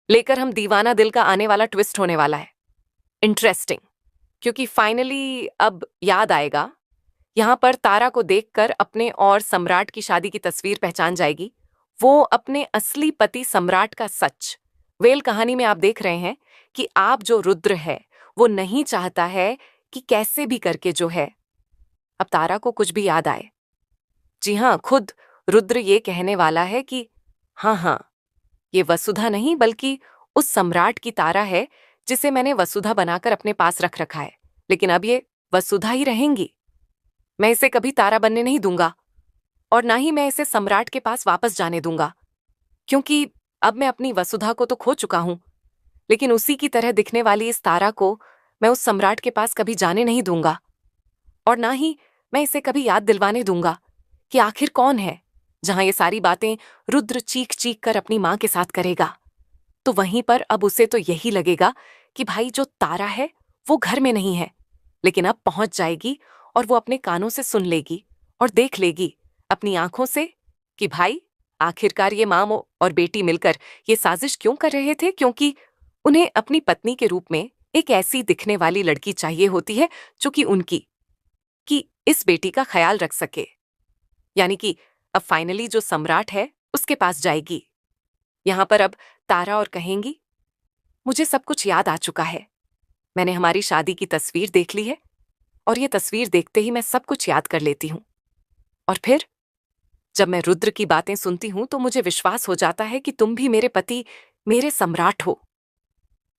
लेकर हम दीवाना दिल का आने वाला ट्विस्ट होने वाला है। इंटरेस्टिंग, क्योंकि फाइनली अब याद आएगा। यहां पर तारा को देखकर अपने और सम्राट की शादी की तस्वीर पहचान जाएगी, वो अपने असली पति सम्राट का सच। वेल कहानी में आप देख रहे हैं कि आप जो रुद्र है वो नहीं चाहता है कि कैसे भी करके जो है अब तारा को कुछ भी याद आए। जी हाँ, खुद रुद्र ये कहने वाला है कि हाँ हाँ, ये वसुधा नहीं बल्कि उस सम्राट की तारा है जिसे मैंने वसुधा बनाकर अपने पास रख रखा है, लेकिन अब ये वसुधा ही रहेंगी। मैं इसे कभी तारा बनने नहीं दूंगा और ना ही मैं इसे सम्राट के पास वापस जाने दूंगा, क्योंकि अब मैं अपनी वसुधा को तो खो चुका हूं, लेकिन उसी की तरह दिखने वाली इस तारा को मैं उस सम्राट के पास कभी जाने नहीं दूंगा। और ना ही मैं इसे कभी याद दिलवाने दूंगा कि आखिर कौन है, जहां ये सारी बातें रुद्र चीख चीख कर अपनी मां के साथ करेगा। तो वहीं पर अब उसे तो यही लगेगा कि भाई जो तारा है वो घर में नहीं है, लेकिन अब पहुंच जाएगी और वो अपने कानों से सुन लेगी और देख लेगी अपनी आंखों से कि भाई आखिरकार ये मां और बेटी मिलकर ये साजिश क्यों कर रहे थे, क्योंकि उन्हें अपनी पत्नी के रूप में एक ऐसी दिखने वाली लड़की चाहिए होती है जो कि उनकी कि इस बेटी का ख्याल रख सके। यानी कि अब फाइनली जो सम्राट है उसके पास जाएगी। यहां पर अब तारा और कहेंगी, मुझे सब कुछ याद आ चुका है, मैंने हमारी शादी की तस्वीर देख ली है और ये तस्वीर देखते ही मैं सब कुछ याद कर लेती हूं। और फिर जब मैं रुद्र की बातें सुनती हूं तो मुझे विश्वास हो जाता है कि तुम भी मेरे पति, मेरे सम्राट हो।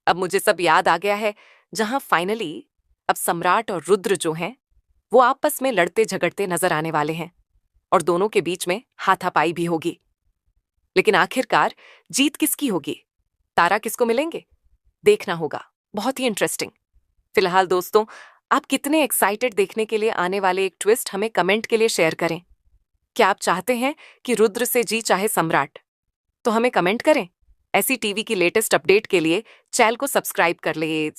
अब मुझे सब याद आ गया है, जहां फाइनली अब सम्राट और रुद्र जो हैं वो आपस में लड़ते झगड़ते नजर आने वाले हैं और दोनों के बीच में हाथापाई भी होगी। लेकिन आखिरकार जीत किसकी होगी, तारा किसको मिलेंगे, देखना होगा। बहुत ही इंटरेस्टिंग। फिलहाल दोस्तों, आप कितने एक्साइटेड देखने के लिए आने वाले एक ट्विस्ट हमें कमेंट के लिए शेयर करें। क्या आप चाहते हैं कि रुद्र से जी चाहे सम्राट? तो हमें कमेंट करें। ऐसी टीवी की लेटेस्ट अपडेट के लिए चैनल को सब्सक्राइब कर ले।